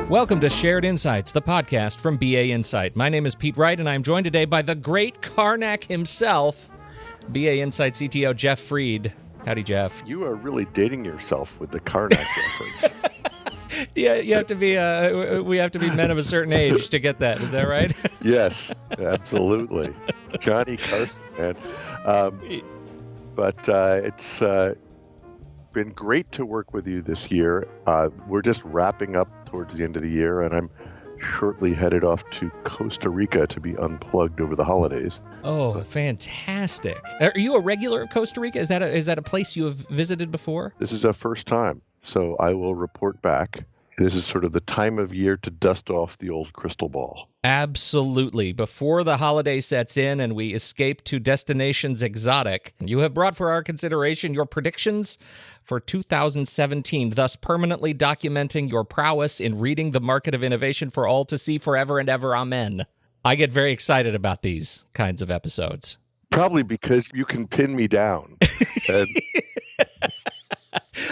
Welcome to Shared Insights, the podcast from BA Insight. My name is Pete Wright, and I'm joined today by the great Karnak himself, BA Insight CTO Jeff Fried. Howdy, Jeff. You are really dating yourself with the Karnak reference. Yeah, you have to be. We have to be men of a certain age to get that. Is that right? Yes, absolutely. Johnny Carson, man. But it's been great to work with you this year. We're just wrapping up towards the end of the year, and I'm shortly headed off to Costa Rica to be unplugged over the holidays. Oh, fantastic! Are you a regular of Costa Rica? Is that a place you have visited before? This is a first time, so I will report back. This is sort of the time of year to dust off the old crystal ball. Absolutely. Before the holiday sets in and we escape to destinations exotic, you have brought for our consideration your predictions for 2017, thus permanently documenting your prowess in reading the market of innovation for all to see forever and ever. Amen. I get very excited about these kinds of episodes. Probably because you can pin me down. And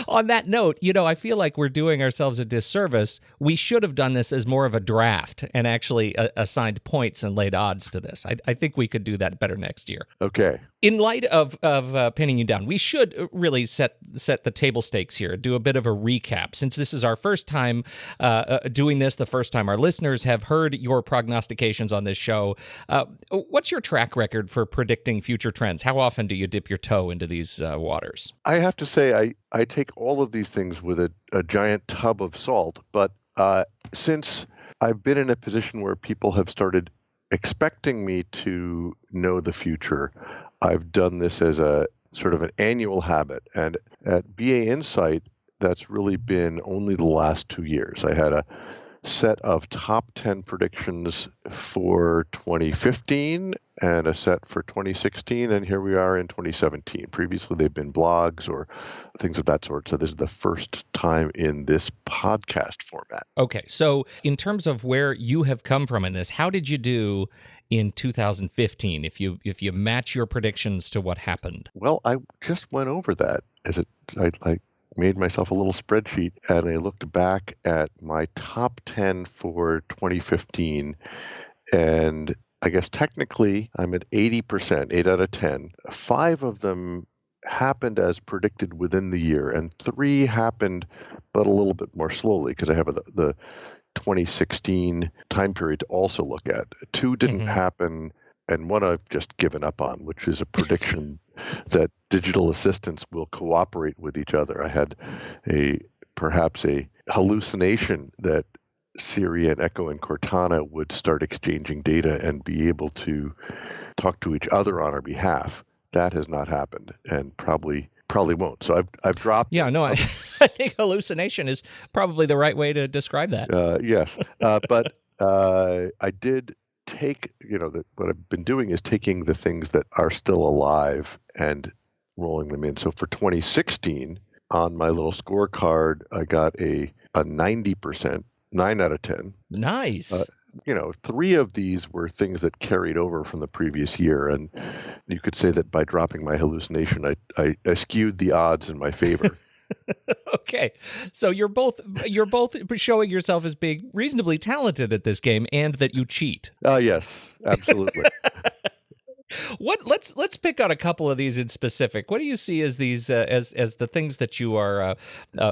On that note, I feel like we're doing ourselves a disservice. We should have done this as more of a draft and actually assigned points and laid odds to this. I think we could do that better next year. Okay. In light of pinning you down, we should really set the table stakes here, do a bit of a recap. Since this is our first time doing this, the first time our listeners have heard your prognostications on this show, what's your track record for predicting future trends? How often do you dip your toe into these waters? I have to say, I take all of these things with a giant tub of salt, but since I've been in a position where people have started expecting me to know the future, I've done this as a sort of an annual habit. And at BA Insight, that's really been only the last 2 years. I had a set of top 10 predictions for 2015 and a set for 2016, and here we are in 2017. Previously, they've been blogs or things of that sort. So this is the first time in this podcast format. Okay, so in terms of where you have come from in this, how did you do in 2015 if you match your predictions to what happened? Well, I just went over that I made myself a little spreadsheet, and I looked back at my top 10 for 2015, and I guess technically I'm at 80%, 8 out of 10. 5 of them happened as predicted within the year, and 3 happened but a little bit more slowly because I have the 2016 time period to also look at. 2 didn't happen, and 1 I've just given up on, which is a prediction that digital assistants will cooperate with each other. I had perhaps a hallucination that Siri and Echo and Cortana would start exchanging data and be able to talk to each other on our behalf. That has not happened, and probably won't. So I've dropped. Yeah, no, I think hallucination is probably the right way to describe that. Yes, but I did take, what I've been doing is taking the things that are still alive and rolling them in. So for 2016, on my little scorecard, I got a 90%, 9 out of 10. Nice. 3 of these were things that carried over from the previous year. And you could say that by dropping my hallucination, I skewed the odds in my favor. Okay, so you're both showing yourself as being reasonably talented at this game, and that you cheat. Yes, absolutely. Let's pick out a couple of these in specific. What do you see as these as the things that you are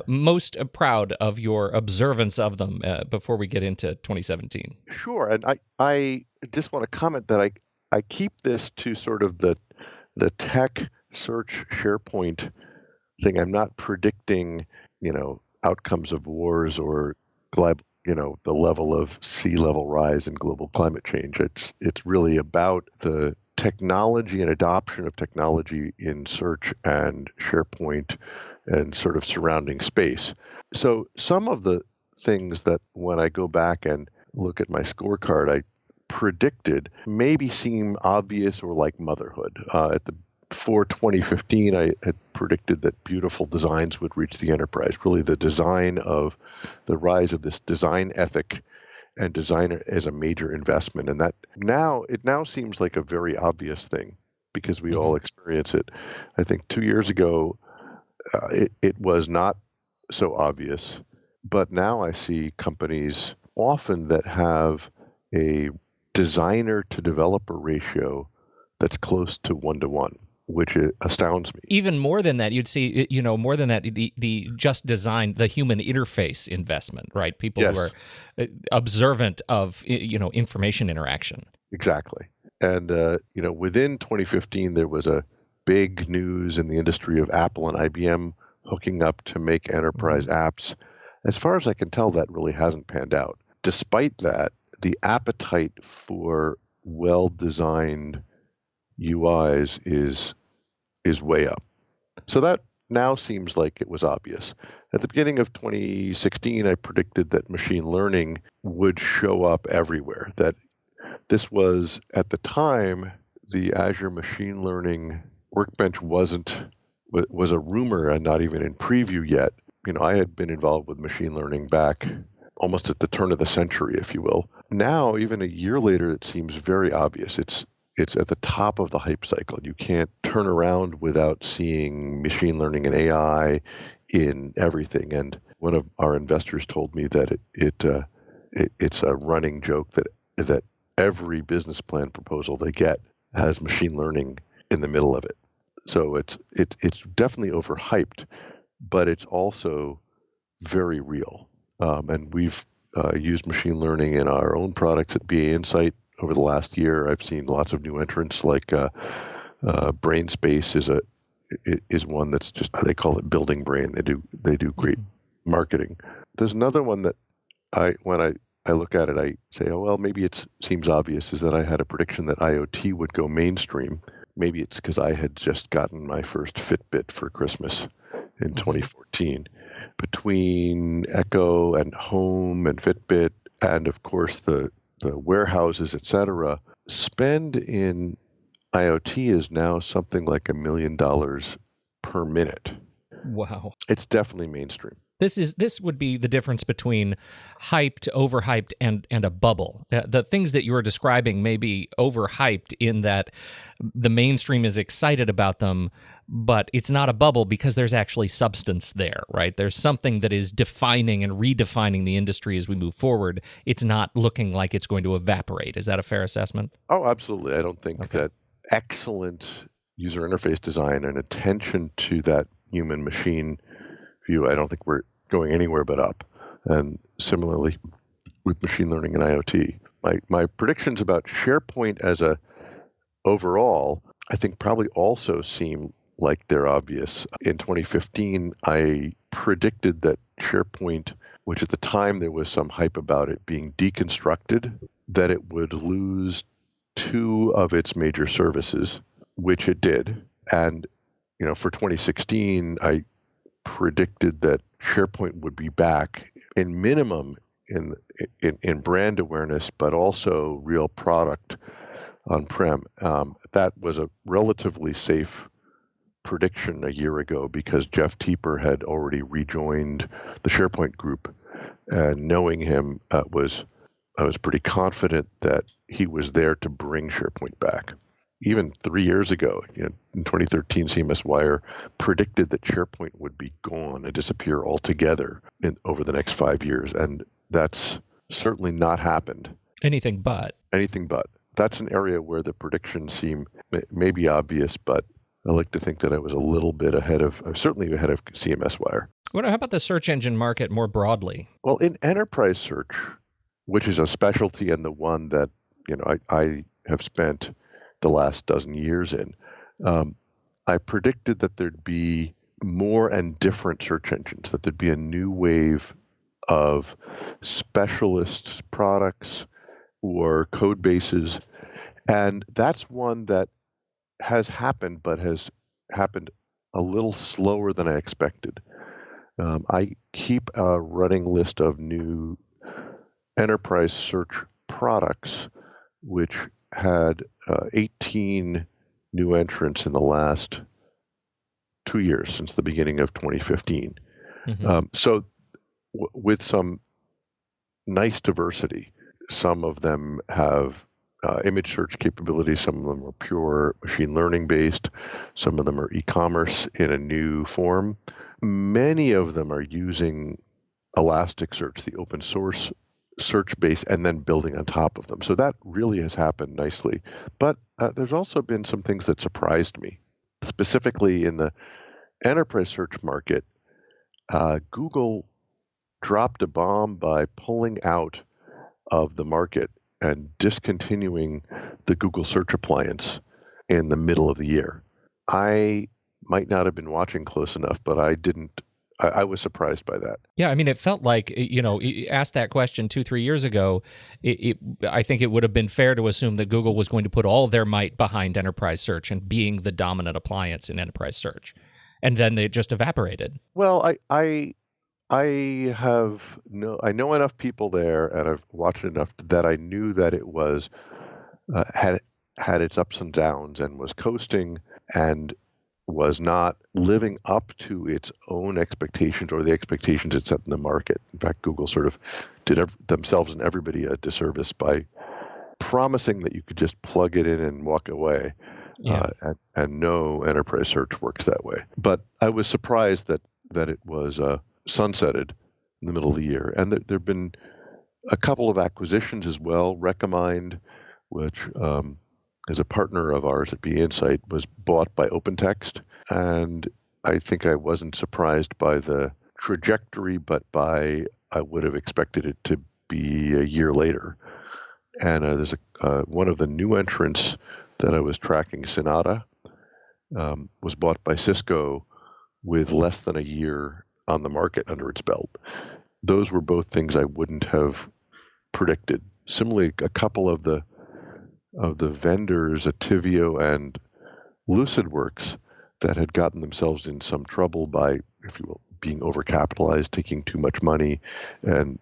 most proud of your observance of them before we get into 2017? Sure, and I just want to comment that I keep this to sort of the tech search SharePoint thing. I'm not predicting, outcomes of wars or the level of sea level rise and global climate change. It's really about the technology and adoption of technology in search and SharePoint and sort of surrounding space. So some of the things that when I go back and look at my scorecard, I predicted maybe seem obvious or like motherhood. For 2015, I had predicted that beautiful designs would reach the enterprise. Really, the design of the rise of this design ethic and design as a major investment, and that it now seems like a very obvious thing because we all experience it. I think 2 years ago, it was not so obvious. But now I see companies often that have a designer to developer ratio that's close to 1-to-1, which astounds me. Even more than that, you'd see, more than that, the just design, the human interface investment, right? People who Yes. are observant of, information interaction. Exactly. And, within 2015, there was a big news in the industry of Apple and IBM hooking up to make enterprise apps. As far as I can tell, that really hasn't panned out. Despite that, the appetite for well-designed UIs is way up. So that now seems like it was obvious. At the beginning of 2016, I predicted that machine learning would show up everywhere, that this was, at the time, the Azure Machine Learning Workbench was a rumor and not even in preview yet. I had been involved with machine learning back almost at the turn of the century, if you will. Now, even a year later, it seems very obvious. It's at the top of the hype cycle. You can't turn around without seeing machine learning and AI in everything. And one of our investors told me that it's a running joke that every business plan proposal they get has machine learning in the middle of it. So it's definitely overhyped, but it's also very real. And we've used machine learning in our own products at BA Insight over the last year. I've seen lots of new entrants, like BrainSpace is one that's just, they call it Building Brain. They do great marketing. There's another one that when I look at it, I say, oh, well, maybe it seems obvious, is that I had a prediction that IoT would go mainstream. Maybe it's because I had just gotten my first Fitbit for Christmas in 2014. Between Echo and Home and Fitbit, and of course the warehouses, et cetera, spend in IoT is now something like $1 million per minute. Wow. It's definitely mainstream. This would be the difference between hyped, overhyped, and a bubble. The things that you are describing may be overhyped in that the mainstream is excited about them, but it's not a bubble because there's actually substance there, right? There's something that is defining and redefining the industry as we move forward. It's not looking like it's going to evaporate. Is that a fair assessment? Oh, absolutely. I don't think that excellent user interface design and attention to that human-machine view, I don't think we're going anywhere but up. And similarly with machine learning and IoT. My predictions about SharePoint as a overall, I think probably also seem like they're obvious. In 2015, I predicted that SharePoint, which at the time there was some hype about it being deconstructed, that it would lose 2 of its major services, which it did. And for 2016, I predicted that SharePoint would be back in minimum in brand awareness, but also real product on-prem. That was a relatively safe prediction a year ago because Jeff Teeper had already rejoined the SharePoint group, and knowing him, I was pretty confident that he was there to bring SharePoint back. Even 3 years ago, in 2013, CMS Wire predicted that SharePoint would be gone and disappear altogether over the next 5 years, and that's certainly not happened. Anything but. That's an area where the predictions seem maybe obvious, but I like to think that I was a little bit certainly ahead of CMS Wire. How about the search engine market more broadly? Well, in enterprise search, which is a specialty and the one that I have spent the last dozen years in, I predicted that there'd be more and different search engines, that there'd be a new wave of specialist products or code bases. And that's one that has happened, but has happened a little slower than I expected. I keep a running list of new enterprise search products, which had 18 new entrants in the last 2 years since the beginning of 2015. With some nice diversity. Some of them have image search capabilities. Some of them are pure machine learning based. Some of them are e-commerce in a new form. Many of them are using Elasticsearch, the open source search base, and then building on top of them. So that really has happened nicely. But there's also been some things that surprised me, specifically in the enterprise search market. Google dropped a bomb by pulling out of the market and discontinuing the Google Search Appliance in the middle of the year. I might not have been watching close enough, but I was surprised by that. Yeah, I mean, it felt like, asked that question 2-3 years ago, I think it would have been fair to assume that Google was going to put all their might behind enterprise search and being the dominant appliance in enterprise search. And then they just evaporated. Well, I know enough people there, and I've watched enough that I knew that it was had its ups and downs and was coasting and was not living up to its own expectations or the expectations it set in the market. In fact, Google sort of did themselves and everybody a disservice by promising that you could just plug it in and walk away. Yeah. And no enterprise search works that way. But I was surprised that it was sunsetted in the middle of the year. And there have been a couple of acquisitions as well. Recommind, which is a partner of ours at BEinsight, was bought by OpenText. And I think I wasn't surprised by the trajectory, but I would have expected it to be a year later. And there's one of the new entrants that I was tracking, Synata, was bought by Cisco with less than a year on the market under its belt. Those were both things I wouldn't have predicted. Similarly, a couple of the vendors, Ativio and LucidWorks, that had gotten themselves in some trouble by, if you will, being overcapitalized, taking too much money, and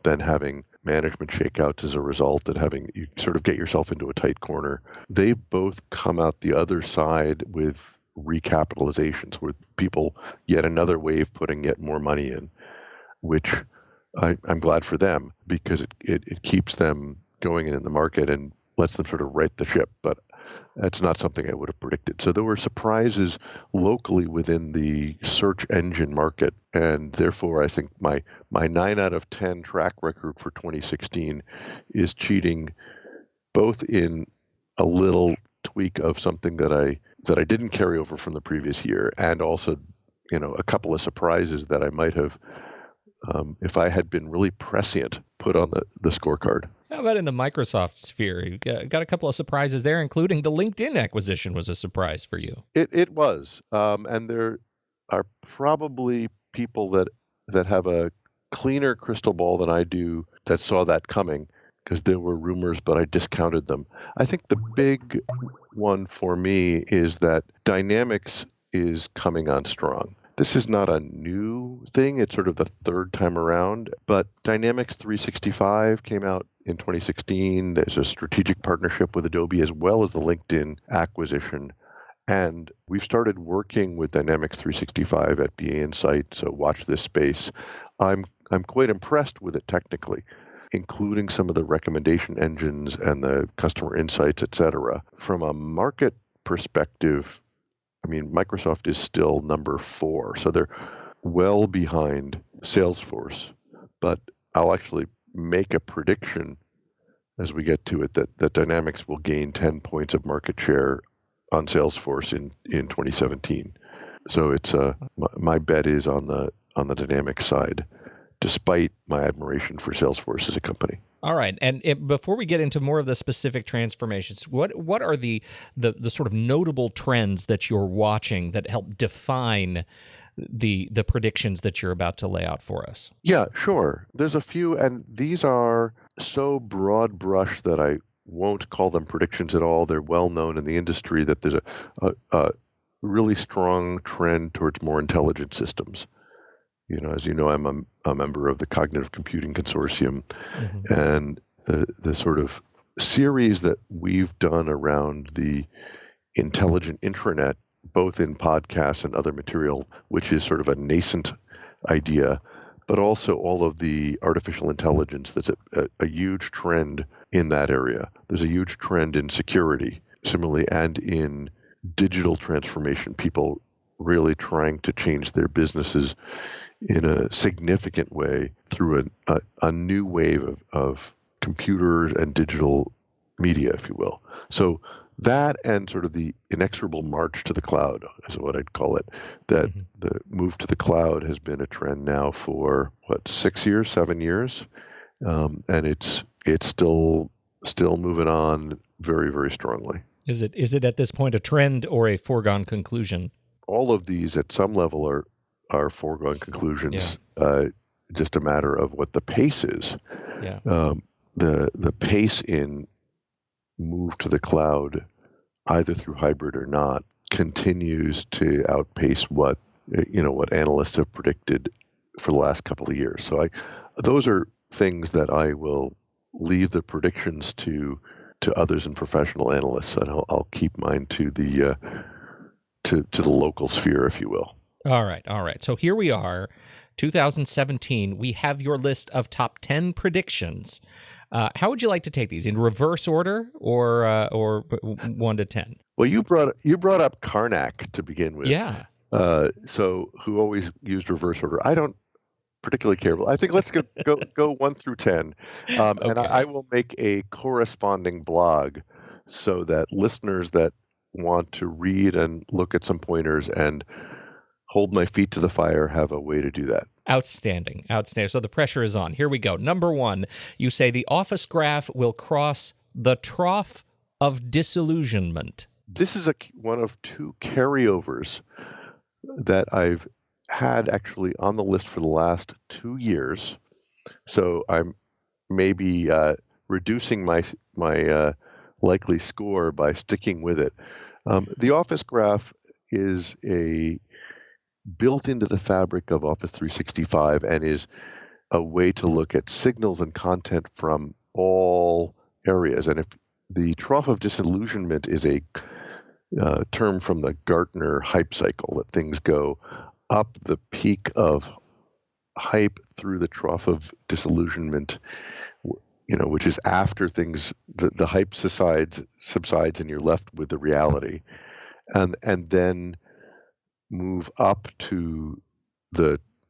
then having management shakeouts as a result, and having you sort of get yourself into a tight corner. They've both come out the other side with recapitalizations, with people, yet another wave putting yet more money in, which I'm glad for them, because it keeps them going in the market and lets them sort of right the ship. But that's not something I would have predicted. So there were surprises locally within the search engine market, and therefore I think my 9 out of 10 track record for 2016 is cheating, both in a little tweak of something that I didn't carry over from the previous year, and also, a couple of surprises that I might have, if I had been really prescient, put on the scorecard. How about in the Microsoft sphere? You got a couple of surprises there, including the LinkedIn acquisition was a surprise for you. It was, and there are probably people that have a cleaner crystal ball than I do that saw that coming, because there were rumors, but I discounted them. I think the big one for me is that Dynamics is coming on strong. This is not a new thing. It's sort of the third time around, but Dynamics 365 came out in 2016. There's a strategic partnership with Adobe as well as the LinkedIn acquisition. And we've started working with Dynamics 365 at BEinsight, so watch this space. I'm quite impressed with it technically, including some of the recommendation engines and the customer insights, et cetera. From a market perspective, I mean, Microsoft is still number 4, so they're well behind Salesforce. But I'll actually make a prediction as we get to it that Dynamics will gain 10 points of market share on Salesforce in 2017. So it's my bet is on the Dynamics side, despite my admiration for Salesforce as a company. All right, and before we get into more of the specific transformations, what are the sort of notable trends that you're watching that help define the predictions that you're about to lay out for us? Yeah, sure. There's a few, and these are so broad brush that I won't call them predictions at all. They're well known in the industry that there's a really strong trend towards more intelligent systems. As you know, I'm a member of the Cognitive Computing Consortium, mm-hmm. and the sort of series that we've done around the intelligent intranet, both in podcasts and other material, which is sort of a nascent idea, but also all of the artificial intelligence, that's a huge trend in that area. There's a huge trend in security, similarly, and in digital transformation, people really trying to change their businesses in a significant way through a new wave of computers and digital media, if you will. So that and sort of the inexorable march to the cloud is what I'd call it. That the move to the cloud has been a trend now for 6 years, 7 years, and it's still moving on very, very strongly. Is it at this point a trend or a foregone conclusion? All of these at some level are foregone conclusions. Yeah. Just a matter of what the pace is. Yeah. The pace in move to the cloud, either through hybrid or not, continues to outpace what analysts have predicted for the last couple of years. So those are things that I will leave the predictions to others and professional analysts, and I'll keep mine to the local sphere, if you will. All right. So here we are, 2017. We have your list of top 10 predictions. How would you like to take these, in reverse order or 1 to 10? Well, you brought up Carnac to begin with. Yeah. So who always used reverse order? I don't particularly care. I think let's go 1 through 10, okay. And I will make a corresponding blog so that listeners that want to read and look at some pointers and hold my feet to the fire have a way to do that. Outstanding. So the pressure is on. Here we go. Number 1, you say the Office graph will cross the trough of disillusionment. This is one of 2 carryovers that I've had actually on the list for the last 2 years. So I'm maybe reducing my likely score by sticking with it. The Office graph is built into the fabric of Office 365 and is a way to look at signals and content from all areas. And if the trough of disillusionment is a term from the Gartner hype cycle, that things go up the peak of hype through the trough of disillusionment, which is after things, the hype subsides and you're left with the reality, and then move up to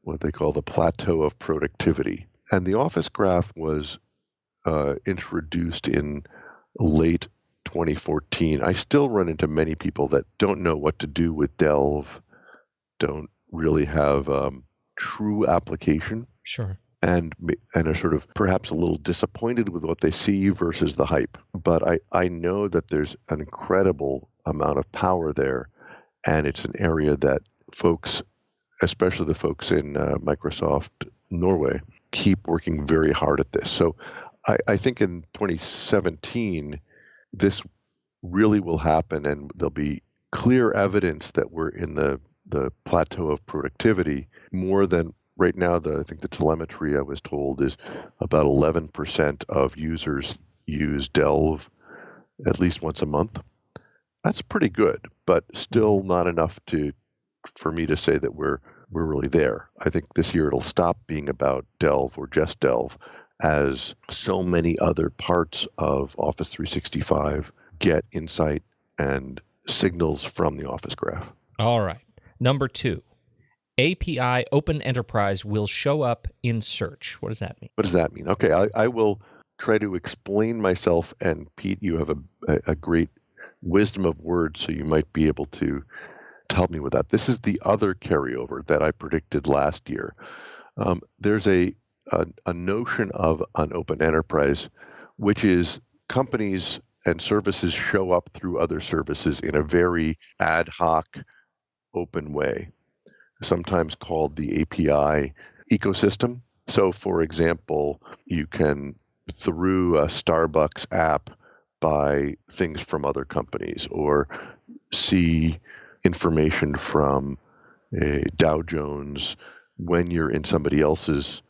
what they call the plateau of productivity. And the Office graph was introduced in late 2014. I still run into many people that don't know what to do with Delve, don't really have true application. Sure. And are sort of perhaps a little disappointed with what they see versus the hype. But I know that there's an incredible amount of power there, and it's an area that folks, especially the folks in Microsoft Norway, keep working very hard at this. So I think in 2017, this really will happen, and there'll be clear evidence that we're in the plateau of productivity more than right now. I think the telemetry I was told is about 11% of users use Delve at least once a month. That's pretty good, but still not enough for me to say that we're really there. I think this year it'll stop being about Delve or just Delve, as so many other parts of Office 365 get insight and signals from the Office graph. All right. Number 2, API Open Enterprise will show up in search. What does that mean? What does that mean? Okay, I will try to explain myself, and Pete, you have a great wisdom of words, so you might be able to help me with that. This is the other carryover that I predicted last year. There's a notion of an open enterprise, which is companies and services show up through other services in a very ad hoc, open way, sometimes called the API ecosystem. So, for example, you can, through a Starbucks app, buy things from other companies or see information from Dow Jones when you're in somebody else's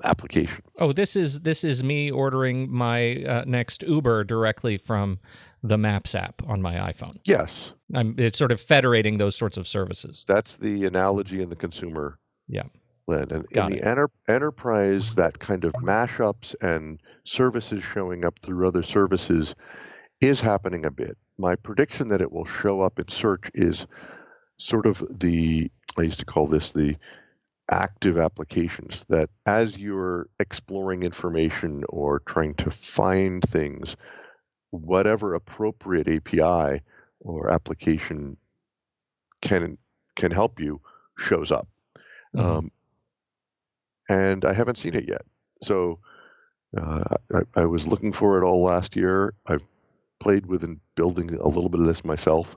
application. Oh, this is me ordering my next Uber directly from the Maps app on my iPhone. Yes. It's sort of federating those sorts of services. That's the analogy in the consumer land. And in the enterprise, that kind of mashups and services showing up through other services is happening a bit. My prediction that it will show up in search is sort of I used to call this the active applications, that as you're exploring information or trying to find things, whatever appropriate API or application can help you shows up. Mhm. And I haven't seen it yet. So I was looking for it all last year. I've played with and building a little bit of this myself,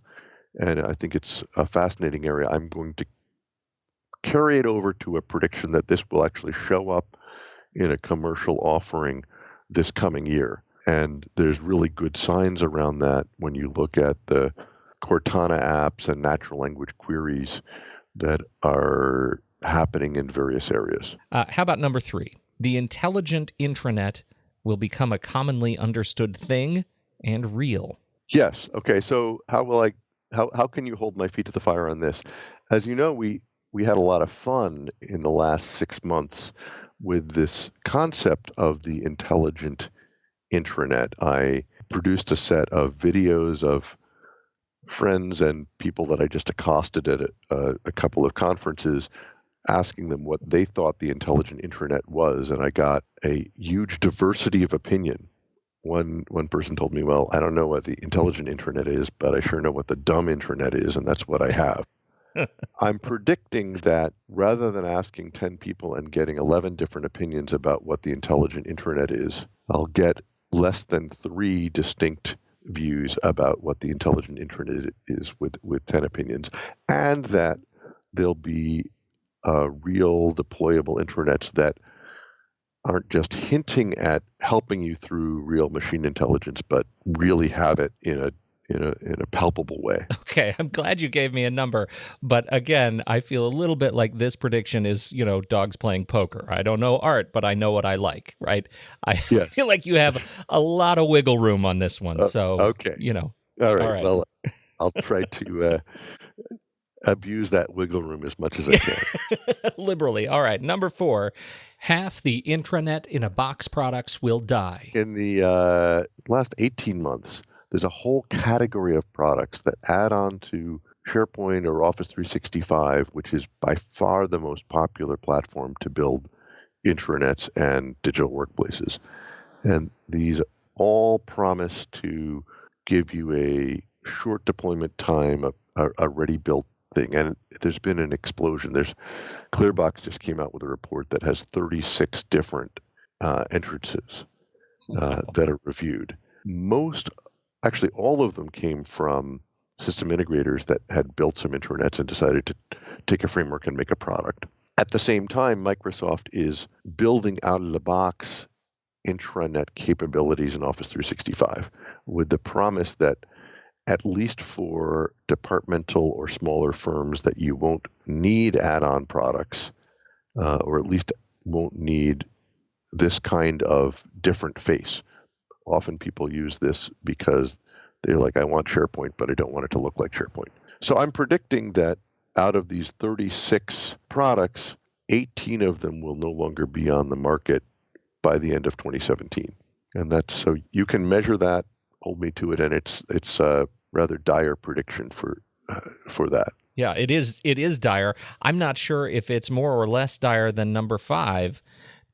and I think it's a fascinating area. I'm going to carry it over to a prediction that this will actually show up in a commercial offering this coming year. And there's really good signs around that when you look at the Cortana apps and natural language queries that are happening in various areas. How about number 3? The intelligent intranet will become a commonly understood thing and real. Yes. Okay. So how can you hold my feet to the fire on this? As you know, we had a lot of fun in the last 6 months with this concept of the intelligent intranet. I produced a set of videos of friends and people that I just accosted at a couple of conferences, asking them what they thought the intelligent intranet was, and I got a huge diversity of opinion. One person told me, "Well, I don't know what the intelligent intranet is, but I sure know what the dumb intranet is, and that's what I have." I'm predicting that rather than asking 10 people and getting 11 different opinions about what the intelligent intranet is, I'll get less than 3 distinct views about what the intelligent intranet is with 10 opinions, and that there'll be real deployable intranets that aren't just hinting at helping you through real machine intelligence, but really have it in a palpable way. Okay, I'm glad you gave me a number, but again, I feel a little bit like this prediction is, dogs playing poker. I don't know art, but I know what I like, right? I Yes. feel like you have a lot of wiggle room on this one. So, Okay. All all right. right. Well, I'll try to abuse that wiggle room as much as I can. Liberally. All right. Number 4, half the intranet in a box products will die. In the last 18 months, there's a whole category of products that add on to SharePoint or Office 365, which is by far the most popular platform to build intranets and digital workplaces. And these all promise to give you a short deployment time, a ready built thing. And there's been an explosion. Clearbox just came out with a report that has 36 different entrances that are reviewed. Actually, all of them came from system integrators that had built some intranets and decided to take a framework and make a product. At the same time, Microsoft is building out of the box intranet capabilities in Office 365 with the promise that at least for departmental or smaller firms that you won't need add-on products, or at least won't need this kind of different face. Often people use this because they're like, I want SharePoint, but I don't want it to look like SharePoint. So I'm predicting that out of these 36 products, 18 of them will no longer be on the market by the end of 2017. And that's so you can measure that, hold me to it, and it's a rather dire prediction for that. Yeah, it is dire. I'm not sure if it's more or less dire than number 5.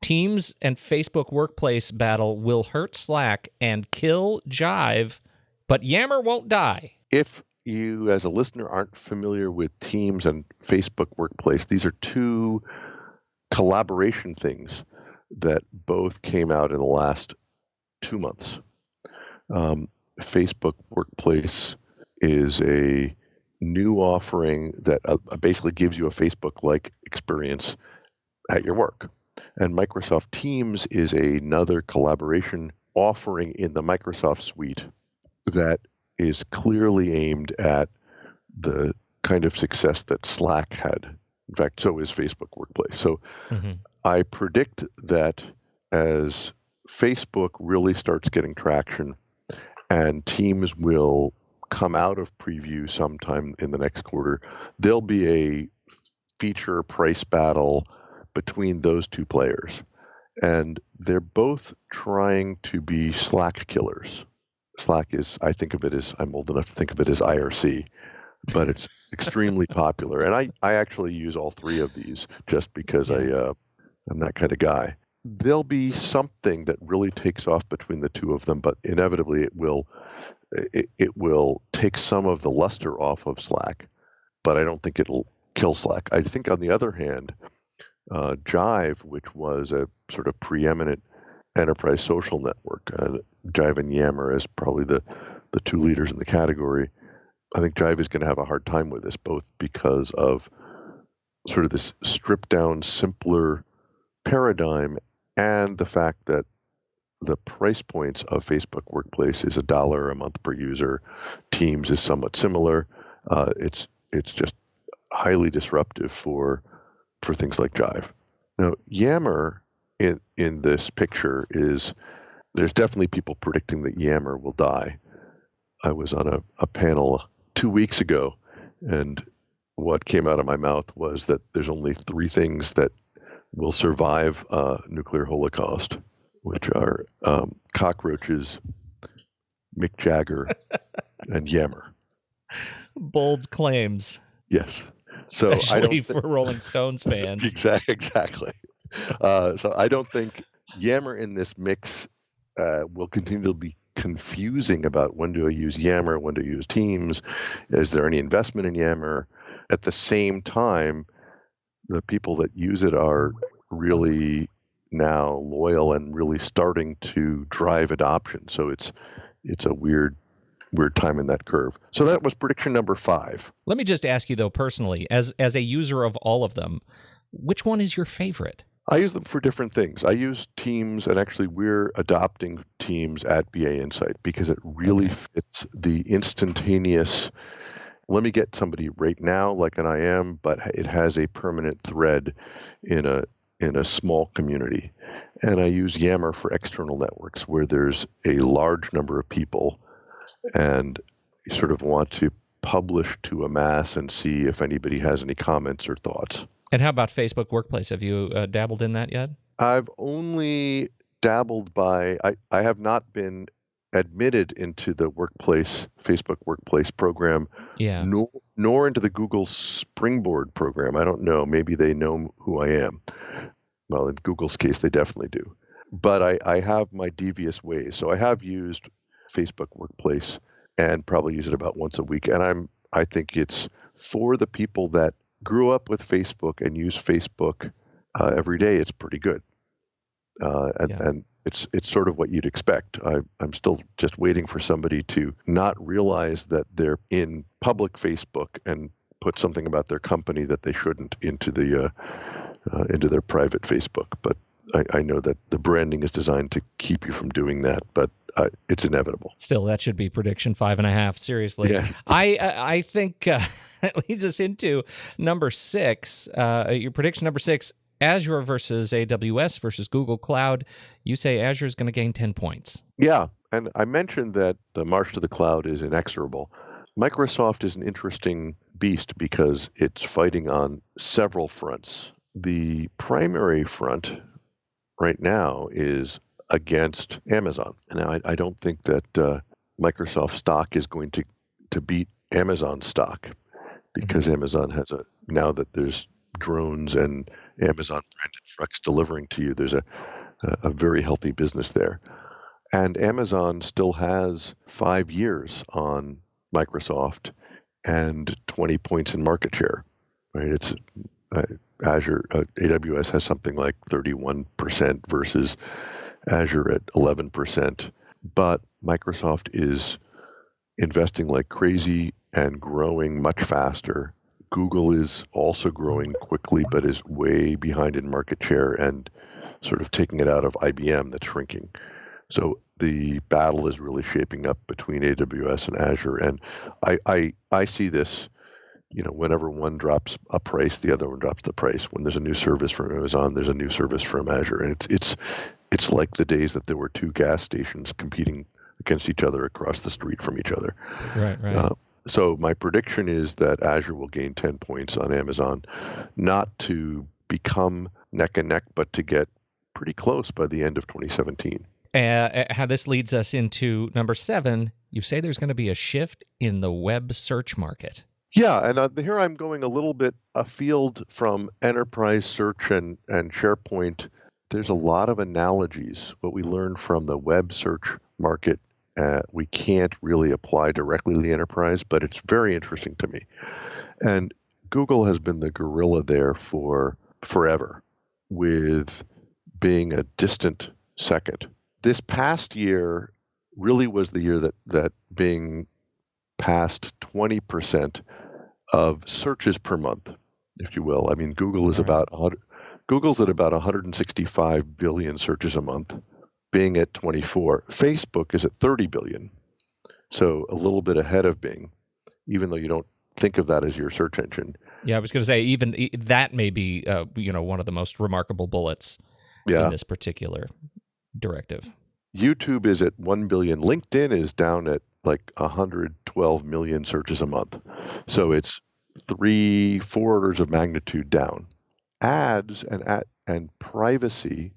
Teams and Facebook Workplace battle will hurt Slack and kill Jive, but Yammer won't die. If you, as a listener, aren't familiar with Teams and Facebook Workplace, these are 2 collaboration things that both came out in the last 2 months. Facebook Workplace is a new offering that basically gives you a Facebook-like experience at your work. And Microsoft Teams is another collaboration offering in the Microsoft suite that is clearly aimed at the kind of success that Slack had. In fact, so is Facebook Workplace. So I predict that as Facebook really starts getting traction and Teams will come out of preview sometime in the next quarter, there'll be a feature price battle between those 2 players. And they're both trying to be Slack killers. Slack is, I'm old enough to think of it as IRC, but it's extremely popular. And I actually use all three of these just because I'm that kind of guy. There'll be something that really takes off between the two of them, but inevitably it will take some of the luster off of Slack, but I don't think it'll kill Slack. I think, on the other hand, Jive, which was a sort of preeminent enterprise social network, Jive and Yammer as probably the two leaders in the category. I think Jive is going to have a hard time with this, both because of sort of this stripped down, simpler paradigm and the fact that the price points of Facebook Workplace is $1 a month per user. Teams is somewhat similar. It's just highly disruptive for things like Jive. Now, Yammer in this picture there's definitely people predicting that Yammer will die. I was on a panel 2 weeks ago, and what came out of my mouth was that there's only 3 things that will survive nuclear holocaust, which are cockroaches, Mick Jagger, and Yammer. Bold claims. Yes. So especially for Rolling Stones fans. Exactly. So I don't think Yammer in this mix will continue to be confusing about when do I use Yammer, when do I use Teams, is there any investment in Yammer? At the same time, the people that use it are really now loyal and really starting to drive adoption. So it's a weird time in that curve. So that was prediction number 5. Let me just ask you, though, personally, as a user of all of them, which one is your favorite? I use them for different things. I use Teams, and actually we're adopting Teams at BA Insight because it really fits the instantaneous, let me get somebody right now like an IM, but it has a permanent thread in a small community. And I use Yammer for external networks where there's a large number of people and you sort of want to publish to a mass and see if anybody has any comments or thoughts. And how about Facebook Workplace? Have you dabbled in that yet? I've only dabbled I have not been admitted into the Facebook Workplace program, nor into the Google Springboard program. I don't know. Maybe they know who I am. Well, in Google's case, they definitely do. But I have my devious ways. So I have used Facebook Workplace and probably use it about once a week. And I think it's for the people that grew up with Facebook and use Facebook every day. It's pretty good. And it's sort of what you'd expect. I'm still just waiting for somebody to not realize that they're in public Facebook and put something about their company that they shouldn't into their private Facebook. But I know that the branding is designed to keep you from doing that, but it's inevitable. Still, that should be prediction 5.5. Seriously, yeah. I think it leads us into number 6. Your prediction number 6: Azure versus AWS versus Google Cloud. You say Azure is going to gain 10 points. Yeah, and I mentioned that the march to the cloud is inexorable. Microsoft is an interesting beast because it's fighting on several fronts. The primary front right now is against Amazon. Now, I don't think that Microsoft stock is going to beat Amazon stock because Amazon has now that there's drones and Amazon branded trucks delivering to you, there's a very healthy business there. And Amazon still has 5 years on Microsoft and 20 points in market share, right? It's AWS has something like 31% versus Azure at 11%, but Microsoft is investing like crazy and growing much faster. Google is also growing quickly, but is way behind in market share and sort of taking it out of IBM that's shrinking. So the battle is really shaping up between AWS and Azure. And I see this, whenever one drops a price, the other one drops the price. When there's a new service from Amazon, there's a new service from Azure. And it's like the days that there were 2 gas stations competing against each other across the street from each other. Right. So my prediction is that Azure will gain 10 points on Amazon, not to become neck and neck, but to get pretty close by the end of 2017. How this leads us into number 7, you say there's going to be a shift in the web search market. Yeah, and here I'm going a little bit afield from enterprise search and SharePoint. There's a lot of analogies. What we learned from the web search market, we can't really apply directly to the enterprise, but it's very interesting to me. And Google has been the gorilla there for forever, with being a distant second. This past year really was the year that Bing passed 20% of searches per month, if you will. I mean, Google's at about 165 billion searches a month, Bing at 24. Facebook is at 30 billion, so a little bit ahead of Bing, even though you don't think of that as your search engine. Yeah, I was going to say even that may be one of the most remarkable bullets in this particular directive. YouTube is at 1 billion. LinkedIn is down at like 112 million searches a month. So it's 3-4 orders of magnitude down. Ads and privacy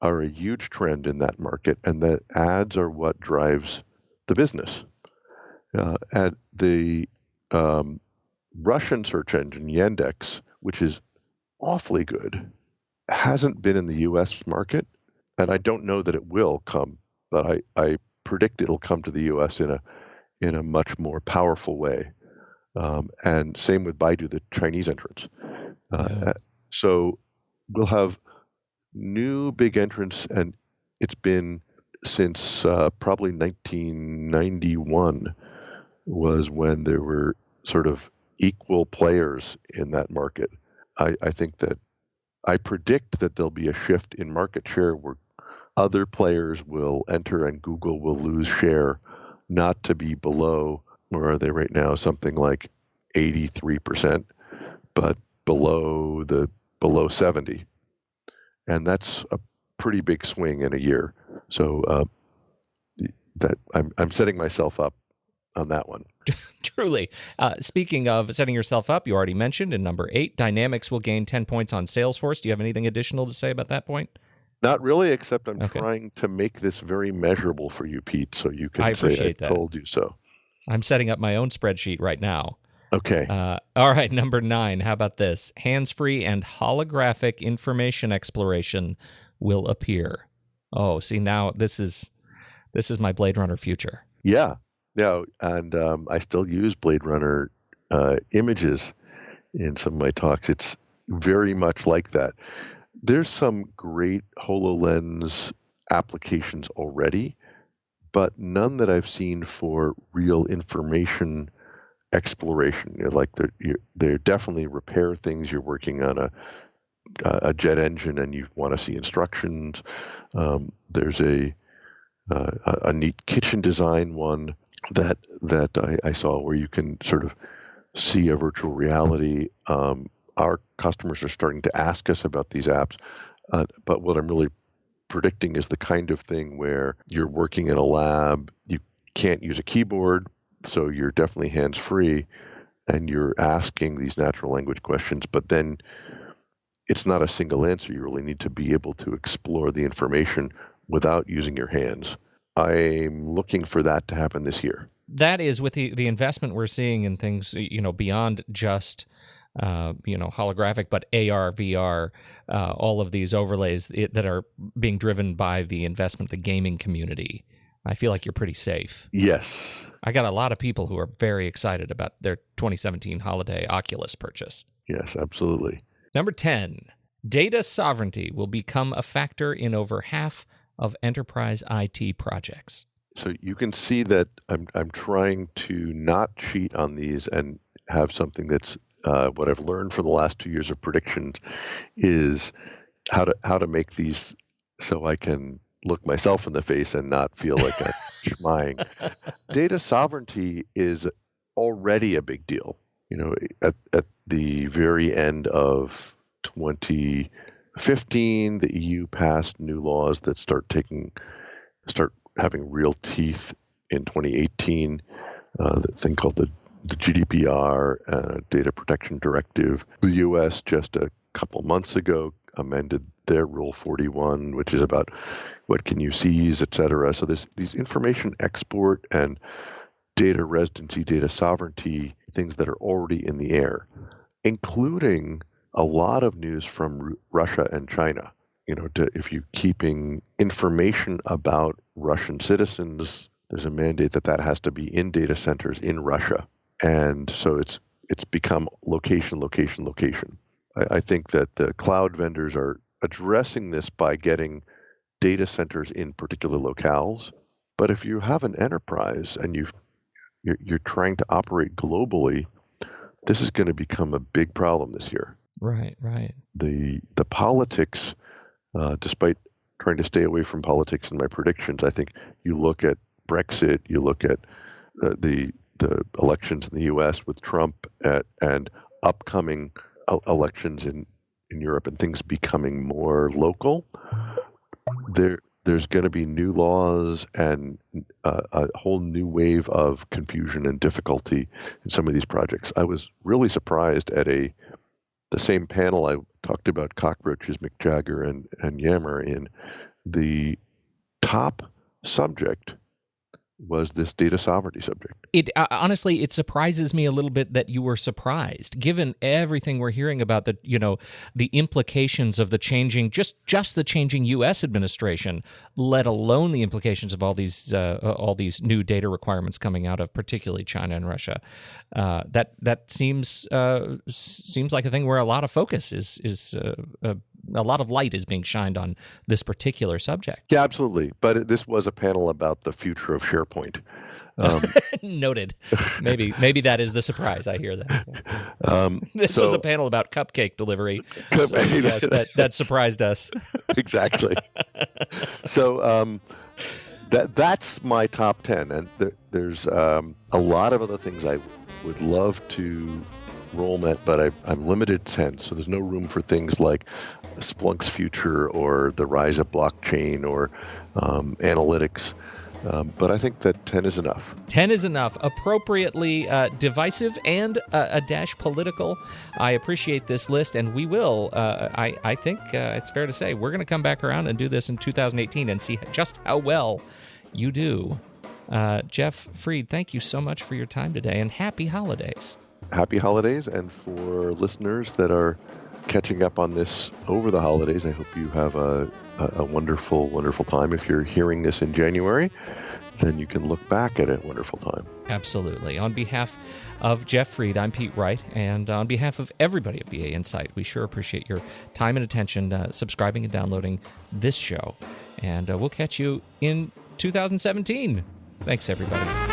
are a huge trend in that market, and the ads are what drives the business. At the Russian search engine Yandex, which is awfully good, hasn't been in the U.S. market, and I don't know that it will come, but I predict it'll come to the U.S. in a much more powerful way. And same with Baidu, the Chinese entrants. So we'll have new big entrants, and it's been since probably 1991 was when there were sort of equal players in that market. I predict that there'll be a shift in market share where other players will enter and Google will lose share, not to be below, where are they right now? Something like 83%, but below 70. And that's a pretty big swing in a year. So that I'm setting myself up on that one. Truly. Speaking of setting yourself up, you already mentioned in number 8, Dynamics will gain 10 points on Salesforce. Do you have anything additional to say about that point? Not really, except I'm trying to make this very measurable for you, Pete, so you can say I told you so. I'm setting up my own spreadsheet right now. Okay. All right, number 9. How about this? Hands-free and holographic information exploration will appear. Oh, see, now this is my Blade Runner future. Yeah. Yeah, and I still use Blade Runner images in some of my talks. It's very much like that. There's some great HoloLens applications already, but none that I've seen for real information exploration. They're definitely repair things. You're working on a jet engine and you want to see instructions. There's a neat kitchen design one that I saw where you can sort of see a virtual reality. Our customers are starting to ask us about these apps, but what I'm really predicting is the kind of thing where you're working in a lab, you can't use a keyboard, so you're definitely hands-free, and you're asking these natural language questions, but then it's not a single answer. You really need to be able to explore the information without using your hands. I'm looking for that to happen this year. That is with the investment we're seeing in things, beyond just holographic, but AR, VR, all of these overlays that are being driven by the investment, the gaming community. I feel like you're pretty safe. Yes. I got a lot of people who are very excited about their 2017 holiday Oculus purchase. Yes, absolutely. Number 10, data sovereignty will become a factor in over half of enterprise IT projects. So you can see that I'm trying to not cheat on these and have something that's what I've learned from the last 2 years of predictions is how to make these so I can look myself in the face and not feel like I'm schmying. Data sovereignty is already a big deal. At the very end of 2015, the EU passed new laws that start having real teeth in 2018. The thing called the GDPR, Data Protection Directive. The U.S. just a couple months ago amended their Rule 41, which is about what can you seize, et cetera. So these information export and data residency, data sovereignty, things that are already in the air, including a lot of news from Russia and China. If you're keeping information about Russian citizens, there's a mandate that has to be in data centers in Russia. And so it's become location. I think that the cloud vendors are addressing this by getting data centers in particular locales. But if you have an enterprise and you're trying to operate globally, this is going to become a big problem this year. Right. The politics, despite trying to stay away from politics in my predictions, I think you look at Brexit, you look at the elections in the U.S. with Trump and upcoming elections in Europe and things becoming more local. There's going to be new laws and a whole new wave of confusion and difficulty in some of these projects. I was really surprised at the same panel I talked about cockroaches, Mick Jagger and Yammer in. The top subject was this data sovereignty subject. It honestly, it surprises me a little bit that you were surprised, given everything we're hearing about the implications of the changing, just the changing U.S. administration, let alone the implications of all these new data requirements coming out of particularly China and Russia. That seems like a thing where a lot of focus is a lot of light is being shined on this particular subject. Yeah, absolutely. But this was a panel about the future of SharePoint. Noted. Maybe that is the surprise. I hear that. This was a panel about cupcake delivery. So, yes, that surprised us. Exactly. So that's my top 10. And there's a lot of other things I would love to roll met, but I'm limited to 10. So there's no room for things like Splunk's future or the rise of blockchain or analytics. But I think that 10 is enough. 10 is enough. Appropriately divisive and a dash political. I appreciate this list, and we will. I think it's fair to say we're going to come back around and do this in 2018 and see just how well you do. Jeff Fried, thank you so much for your time today, and happy holidays. Happy holidays, and for listeners that are catching up on this over the holidays, I hope you have a wonderful, wonderful time. If you're hearing this in January, then you can look back at a wonderful time. Absolutely. On behalf of Jeff Fried, I'm Pete Wright, and on behalf of everybody at BA Insight, we sure appreciate your time and attention subscribing and downloading this show. And we'll catch you in 2017. Thanks, everybody.